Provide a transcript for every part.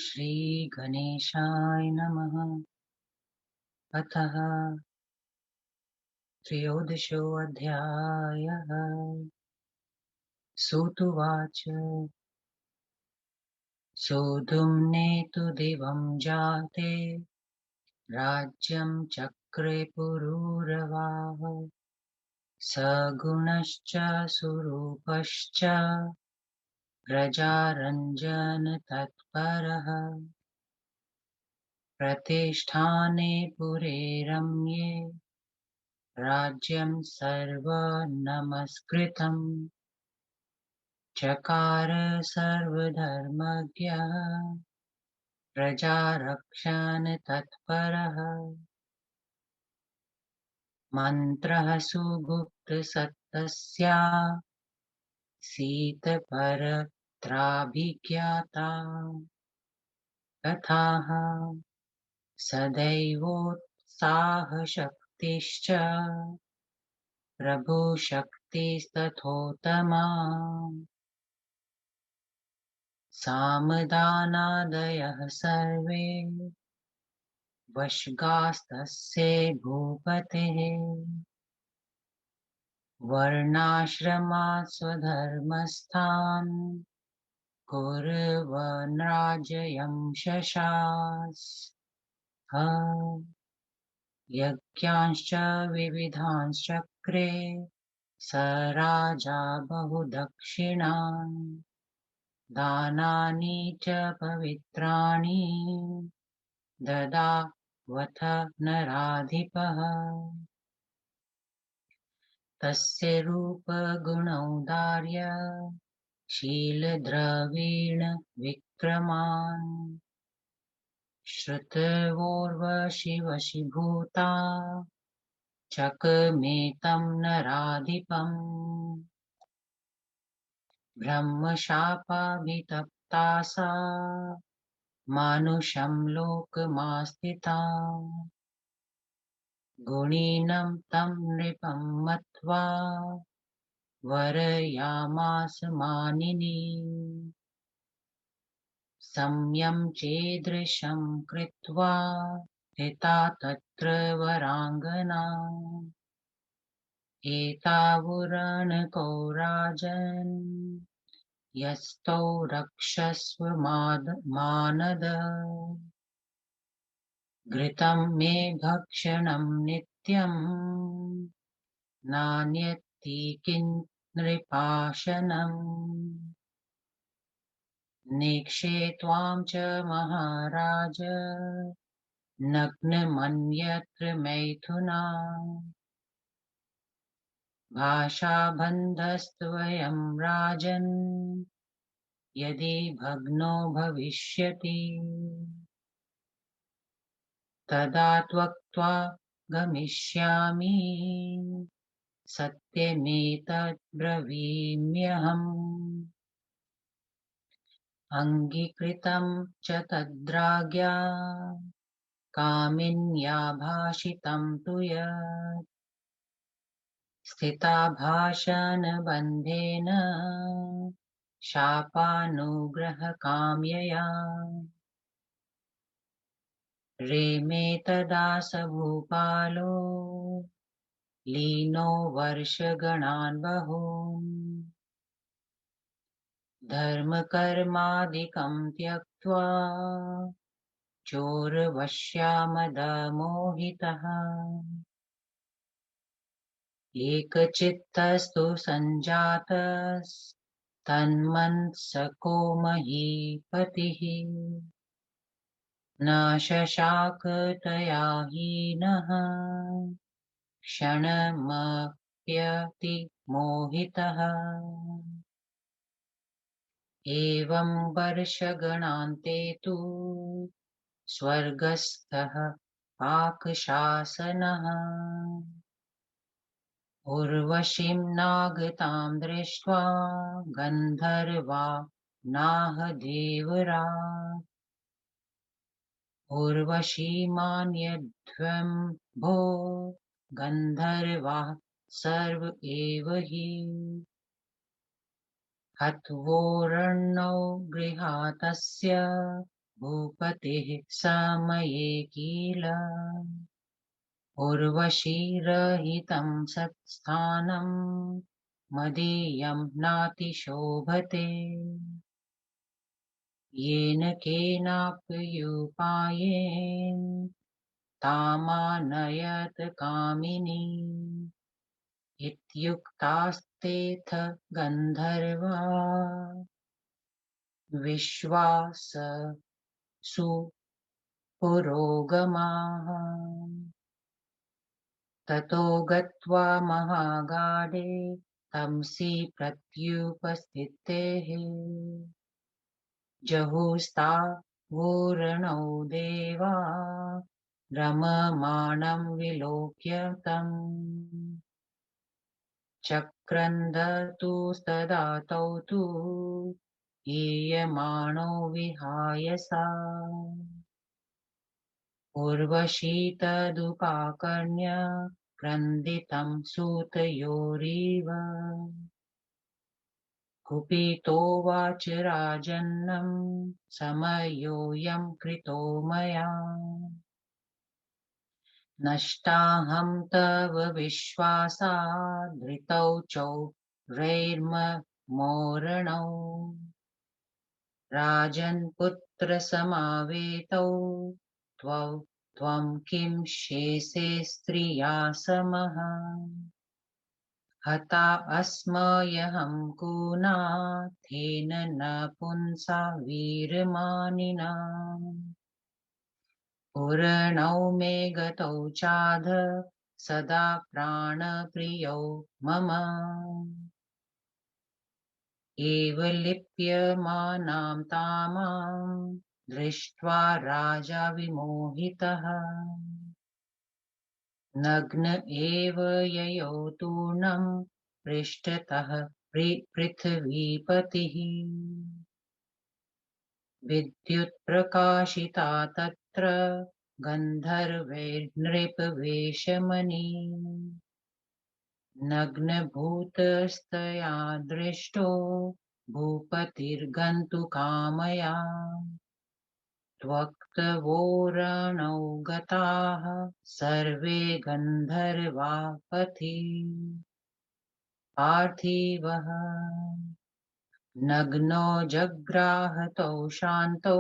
श्री गणेशाय नमः। अतः त्रयोदशोऽध्यायः। सूत उवाच सोढुं नेतु दिवं जाते राज्यं चक्रे पुरूरवाः सगुणश्च सुरूपश्च प्रजारञ्जनतत्परः प्रतिष्ठाने पुरे रम्ये राज्यं सर्वनमस्कृतम् चकार सर्वधर्मज्ञः प्रजारक्षण तत्परः मन्त्रः सुगुप्तसत्तस्या सीतपरत्राभिज्ञाता तथाह सदैवोत्साहशक्तिश्च प्रभुशक्तिस्तथोत्तमा सामदानादयः सर्वे वशगास्तस्य भूपतेः वर्णाश्रमात् स्वधर्मस्थान् कुर्वन् राज्यं शशास यज्ञांश्च विविधांश्चक्रे स राजा बहुदक्षिणान् दानानि च पवित्राणि ददावथ नराधिपः तस्य रूपगुणौदार्य शीलद्रवीण विक्रमान् श्रुतवोर्वशिवशीभूता चकमेतं नराधिपम् ब्रह्मशापाभितप्ता सा मानुषं लोकमास्थिता गुणीनं तं नृपं मत्वा वरयामास मानिनी सम्यं चेदृशं कृत्वा स्थिता तत्र वराङ्गना एतावुरणको राजन् यस्तौ रक्षस्व मानद घृतं मे भक्षणं नित्यम् नान्यत्ति किन्नृपाशनम् नेक्षे त्वां च महाराज नग्नमन्यत्र मैथुना भाषाबन्धस्त्वयं राजन् यदि भग्नो भविष्यति तदा त्यक्त्वा गमिष्यामि सत्यमेतत् ब्रवीम्यहम् अङ्गीकृतं च तद्राज्ञा कामिन्या भाषितं तु यत् स्थिता भाषणबन्धेन शापानुग्रहकाम्यया रेमे तदा स भूपालो लीनो वर्षगणान् बहून् धर्मकर्मादिकं त्यक्त्वा चोरवश्यामदमोहितः एकचित्तस्तु सञ्जातस्तन्मनस्को महीपतिः न शशाक तया हीनः क्षणमप्यति मोहितः एवं वर्षगणान्ते तु स्वर्गस्थः पाकशासनः उर्वशीं नागतां दृष्ट्वा गन्धर्वा नाह देवरा उर्वशीमान्यध्वं भो गन्धर्वाः सर्व एव हि हत्वोरण्यौ गृहातस्य भूपतिः समये किल उर्वशीरहितं सत्स्थानं मदीयं नातिशोभते येन केनाप्युपायेन तामानयत कामिनी इत्युक्तास्तेऽथ गन्धर्वा विश्वाससु पुरोगमाः ततो गत्वा महागाढे तंसि प्रत्युपस्थितेः जहुस्तावूरणौ देवा रममाणं विलोक्य तम् चक्रन्दतुस्तदा तौ तु हीयमाणो विहाय सा उर्वशी तदुपाकर्ण्य क्रन्दितं सूतयोरिव कुपितोवाच राजन्नं समयोऽयं कृतो मया नष्टाहं तव विश्वासाद्धृतौ चोरैर्ममोरणौ राजन्पुत्रसमावेतौ त्वौ त्वं किं शेषे स्त्रिया समः हता अस्मयहं कूनाथेन न पुंसा वीरमानिना पूरणौ मे गतौ चाध सदा प्राणप्रियौ मम एव लिप्यमानां तामां दृष्ट्वा राजा विमोहितः नग्न एव ययौ तूर्णं पृष्ठतः पृथ्वीपतिः विद्युत्प्रकाशिता तत्र गन्धर्वैर्नृपवेशमणि नग्नभूतस्तया दृष्टो भूपतिर्गन्तुकामया त्वक्तवोरणौ गताः सर्वे गन्धर्वापथि पार्थिवः नग्नो जग्राहतौ शान्तौ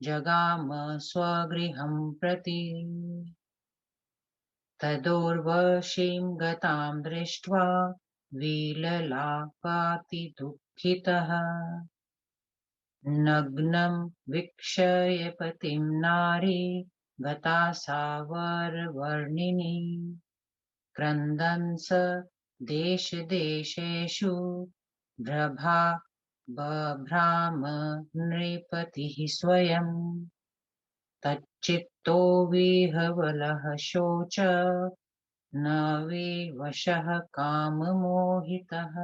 जगाम स्वगृहं प्रति तदोर्वशीं गतां दृष्ट्वा विललापातिदुःखितः नग्नं वीक्षय पतिं नारी गता सा वरवर्णिनी क्रन्दन् स देशदेशेषु बभ्राम नृपतिः स्वयं तच्चित्तो विह्वलः शोच न विवशः काममोहितः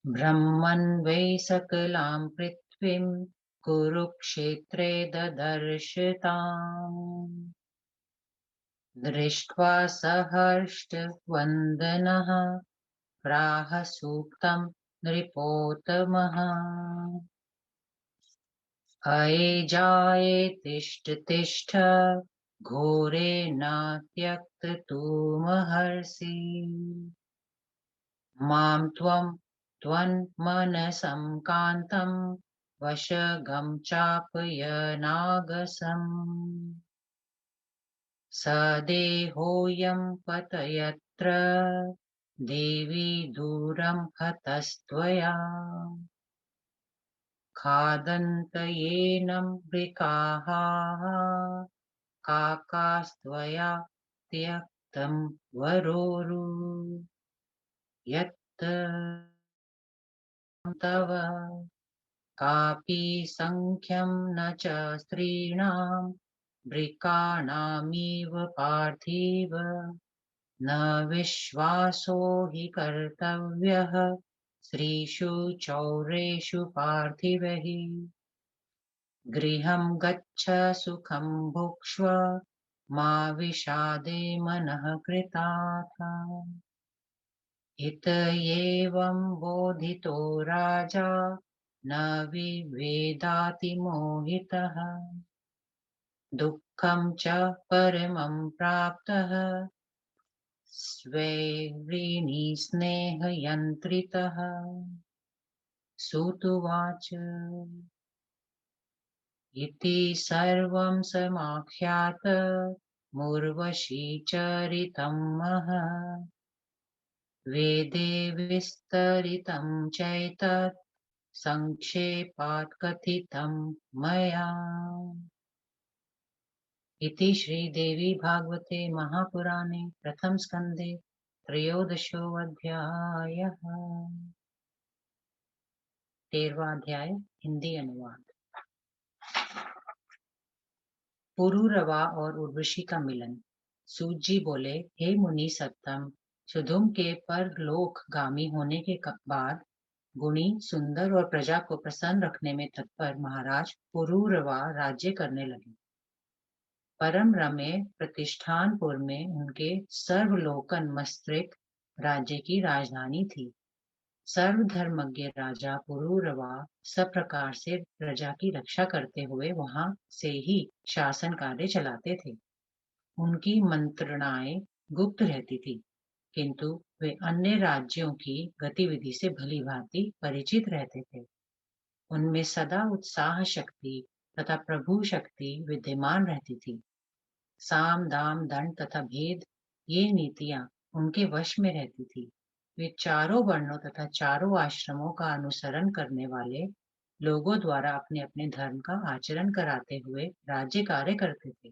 ब्रह्मन् वै सकलां पृथ्वीं कुरुक्षेत्रे ददर्श ताम् दृष्ट्वा सहर्षवन्दनः प्राह सूक्तं नृपोत्तमः अयेजाये तिष्ठ तिष्ठ घोरे न त्यक्तुमर्हसि मां त्वन्मनसं कान्तं वशगं चापयनागसम् स देहोऽयं पतयत्र देवी दूरं हतस्त्वया खादन्तयेनं वृकाः काकास्त्वया त्यक्तं वरोरु यत् तव कापि सङ्ख्यं न च स्त्रीणां वृकाणामिव पार्थिव न विश्वासो हि कर्तव्यः स्त्रीषु चौरेषु पार्थिवैः गृहं गच्छ सुखं भुक्ष्व मा विषादे मनः कृताथा इत एवं बोधितो राजा न विभेदाति मोहितः दुःखं च परमं प्राप्तः स्वैरिणी स्नेहयन्त्रितः सूतुवाच इति सर्वं समाख्यात मुर्वशी चरितं महत् वेदे विस्तरितं चैतत् संक्षेपात् कथितं मया। इति श्रीदेवी भागवते महापुराणे प्रथम स्कंदे त्रयोदशोऽध्यायः। 13वां अध्याय हिंदी अनुवाद। पुरूरवा और उर्वशी का मिलन। सूत जी बोले, हे मुनि सत्तम, सुधुम के परलोक गामी होने के बाद गुणी सुंदर और प्रजा को प्रसन्न रखने में तत्पर महाराज पुरूरवा राज्य करने लगे। परम रमे प्रतिष्ठानपुर में उनके सर्वलोकन मस्त्रिक राज्य की राजधानी थी। सर्वधर्मज्ञ राजा पुरूरवा सब प्रकार से प्रजा की रक्षा करते हुए वहां से ही शासन कार्य चलाते थे। उनकी मंत्रणाएं गुप्त रहती थी, किंतु वे अन्य राज्यों की गतिविधि से भली भांति परिचित रहते थे। उनमें सदा उत्साह शक्ति तथा प्रभु शक्ति विद्यमान रहती थी। साम दाम दंड तथा भेद ये नीतियां उनके वश में रहती थी। वे चारों वर्णों तथा चारों आश्रमों का अनुसरण करने वाले लोगों द्वारा अपने अपने धर्म का आचरण कराते हुए राज्य कार्य करते थे।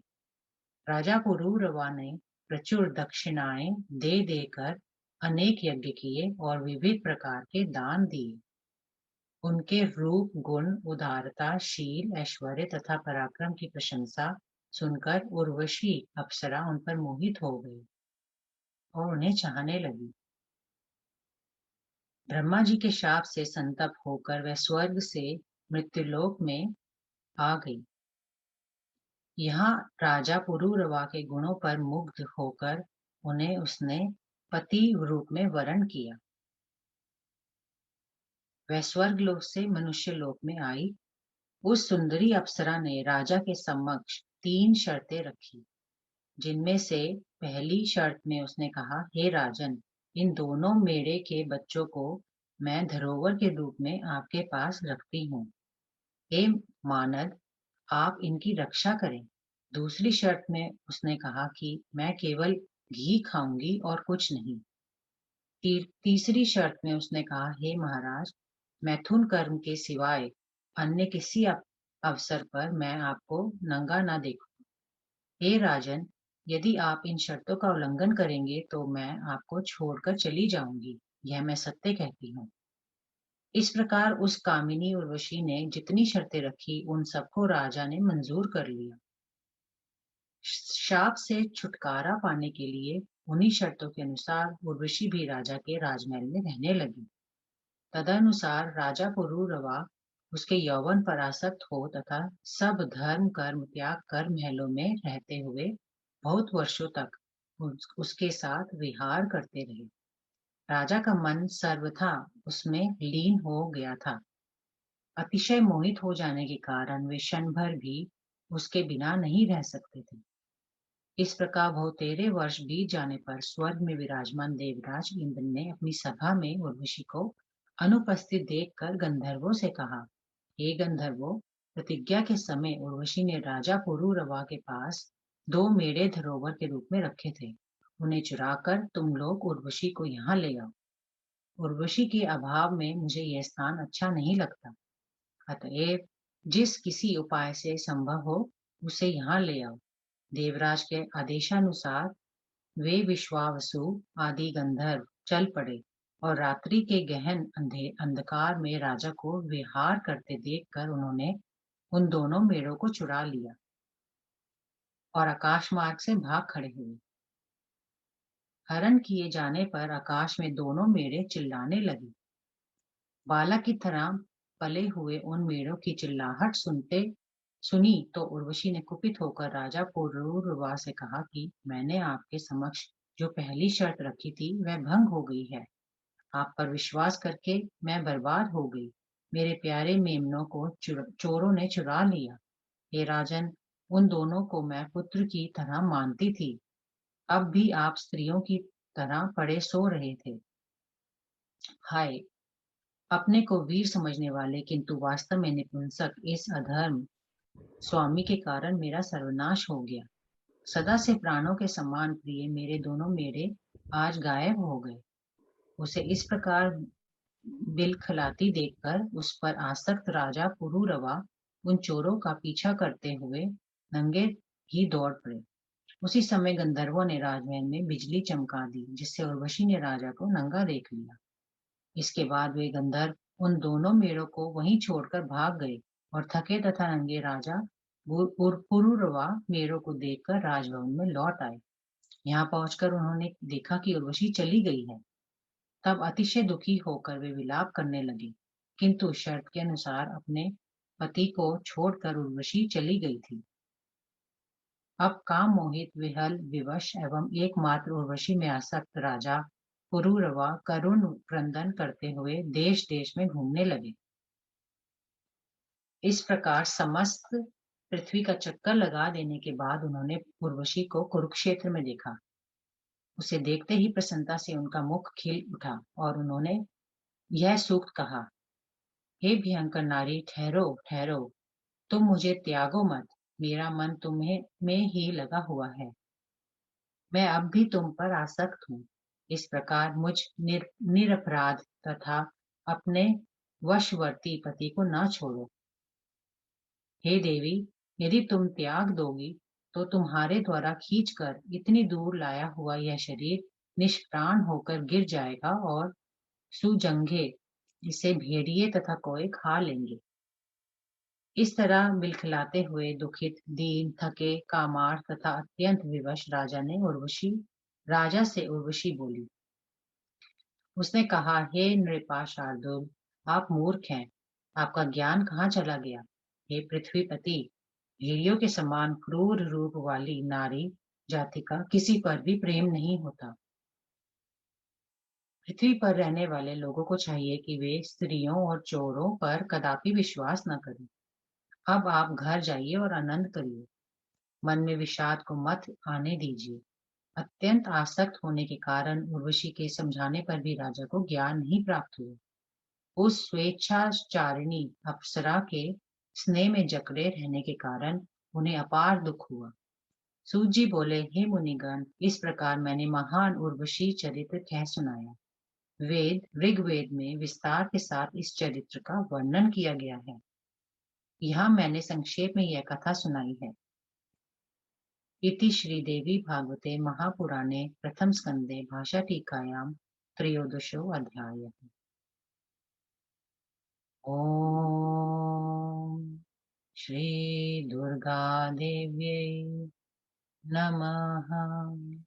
राजा पुरूरवा ने प्रचुर दक्षिणाएं दे देकर अनेक यज्ञ किए और विविध प्रकार के दान दिए। उनके रूप गुण उदारता शील ऐश्वर्य तथा पराक्रम की प्रशंसा सुनकर उर्वशी अप्सरा उन पर मोहित हो गई और उन्हें चाहने लगी। ब्रह्मा जी के शाप से संतप्त होकर वह स्वर्ग से मृत्युलोक में आ गई। यहाँ राजा पुरूरवा के गुणों पर मुग्ध होकर उन्हें उसने पति रूप में वरण किया। वह स्वर्ग लोक से मनुष्य लोक में आई। उस सुंदरी अप्सरा ने राजा के समक्ष 3 शर्तें रखी, जिनमें से पहली शर्त में उसने कहा, हे राजन, इन दोनों मेढ़े के बच्चों को मैं धरोहर के रूप में आपके पास रखती हूँ। हे मानद, आप इनकी रक्षा करें। दूसरी शर्त में उसने कहा कि मैं केवल घी खाऊंगी और कुछ नहीं। तीसरी शर्त में उसने कहा, हे महाराज, मैथुन कर्म के सिवाय अन्य किसी अवसर पर मैं आपको नंगा ना देखूं। हे राजन, यदि आप इन शर्तों का उल्लंघन करेंगे तो मैं आपको छोड़कर चली जाऊंगी। यह मैं सत्य कहती हूँ। इस प्रकार उस कामिनी उर्वशी ने जितनी शर्तें रखी उन सबको राजा ने मंजूर कर लिया। शाप से छुटकारा पाने के लिए उन्हीं शर्तों के अनुसार उर्वशी भी राजा के राजमहल में रहने लगी। तदनुसार राजा पुरूरवा उसके यौवन पर आसक्त हो तथा सब धर्म कर्म त्याग कर महलों में रहते हुए बहुत वर्षों तक उसके साथ विहार करते रहे। राजा का मन सर्वथा उसमें लीन हो गया था। अतिशय मोहित हो जाने के कारण वे क्षण भर भी उसके बिना नहीं रह सकते थे। इस प्रकार बहुतेरे वर्ष बीत जाने पर स्वर्ग में विराजमान देवराज इंद्र ने अपनी सभा में उर्वशी को अनुपस्थित देखकर गंधर्वों से कहा, हे गंधर्वों, प्रतिज्ञा के समय उर्वशी ने राजा पुरूरवा के पास 2 मेढ़े धरोहर के रूप में रखे थे। उन्हें चुराकर तुम लोग उर्वशी को यहाँ ले आओ। उर्वशी के अभाव में मुझे यह स्थान अच्छा नहीं लगता। अतएव जिस किसी उपाय से संभव हो उसे यहाँ ले आओ। देवराज के आदेशानुसार वे विश्वावसु आदि गंधर्व चल पड़े और रात्रि के गहन अंधकार में राजा को विहार करते देखकर उन्होंने उन दोनों मेढ़ों को चुरा लिया और आकाश मार्ग से भाग खड़े हुए। हरण किए जाने पर आकाश में दोनों मेढ़े चिल्लाने लगे। बालक की तरह पले हुए उन मेढ़ों की चिल्लाहट सुनी तो उर्वशी ने कुपित होकर राजा पुरूरवा से कहा कि मैंने आपके समक्ष जो पहली शर्त रखी थी वह भंग हो गई है। आप पर विश्वास करके मैं बर्बाद हो गई। मेरे प्यारे मेमनों को चोरों ने चुरा लिया। हे राजन, उन दोनों को मैं पुत्र की तरह मानती थी। अब भी आप स्त्रियों की तरह पड़े सो रहे थे। हाय, अपने को वीर समझने वाले किंतु वास्तव में निपुंसक इस अधर्म स्वामी के कारण मेरा सर्वनाश हो गया। सदा से प्राणों के समान प्रिय मेरे दोनों मेरे आज गायब हो गए। उसे इस प्रकार बिलखलाती देखकर उस पर आसक्त राजा पुरूरवा उन चोरों का पीछा करते हुए नंगे ही दौड़ पड़े। उसी समय गंधर्वों ने राजमहल में बिजली चमका दी, जिससे उर्वशी ने राजा को नंगा देख लिया। इसके बाद वे गंधर्व उन दोनों मेढ़ों को वहीं छोड़कर भाग गए और थके तथा नंगे राजा पुरूरवा मेढ़ों को देखकर राजभवन में लौट आए। यहाँ पहुंचकर उन्होंने देखा कि उर्वशी चली गई है। तब अतिशय दुखी होकर वे विलाप करने लगे, किंतु शर्त के अनुसार अपने पति को छोड़कर उर्वशी चली गई थी। अब काम मोहित विहल विवश एवं एकमात्र उर्वशी में आसक्त राजा पुरूरवा करुण क्रंदन करते हुए देश देश में घूमने लगे। इस प्रकार समस्त पृथ्वी का चक्कर लगा देने के बाद उन्होंने उर्वशी को कुरुक्षेत्र में देखा। उसे देखते ही प्रसन्नता से उनका मुख खिल उठा और उन्होंने यह सूक्त कहा, हे भयंकर नारी, ठहरो ठहरो, तुम मुझे त्यागो मत। मेरा मन तुम्हें में ही लगा हुआ है। मैं अब भी तुम पर आसक्त हूँ। इस प्रकार मुझ निरपराध तथा अपने वशवर्ती पति को ना छोड़ो। हे देवी, यदि तुम त्याग दोगी तो तुम्हारे द्वारा खींचकर इतनी दूर लाया हुआ यह शरीर निष्प्राण होकर गिर जाएगा और सुजंघे इसे भेड़िए तथा कौए खा लेंगे। इस तरह बिलखिलाते हुए दुखित, दीन, थके, कामार तथा अत्यंत विवश राजा से उर्वशी बोली। उसने कहा, हे नृपा शार्दुल, आप मूर्ख हैं। आपका ज्ञान कहाँ चला गया? हे पृथ्वीपति, भेड़ियों के समान क्रूर रूप वाली नारी जाति का किसी पर भी प्रेम नहीं होता। पृथ्वी पर रहने वाले लोगों को चाहिए कि वे स्त्रियों और चोरों पर कदापि विश्वास न करें। अब आप घर जाइए और आनंद करिए। मन में विषाद को मत आने दीजिए। अत्यंत आसक्त होने के कारण उर्वशी के समझाने पर भी राजा को ज्ञान नहीं प्राप्त हुआ। उस स्वेच्छाचारिणी अप्सरा के स्नेह में जकड़े रहने के कारण उन्हें अपार दुख हुआ। सूत जी बोले, हे मुनिगण, इस प्रकार मैंने महान उर्वशी चरित्र कह सुनाया। ऋग्वेद में विस्तार के साथ इस चरित्र का वर्णन किया गया है। यहाँ मैंने संक्षेप में यह कथा सुनाई है। इति श्रीदेवी भागवते महापुराणे प्रथम स्कंदे भाषाटीकायां त्रयोदशो अध्यायः। ॐ श्री दुर्गा देव्यै नमः।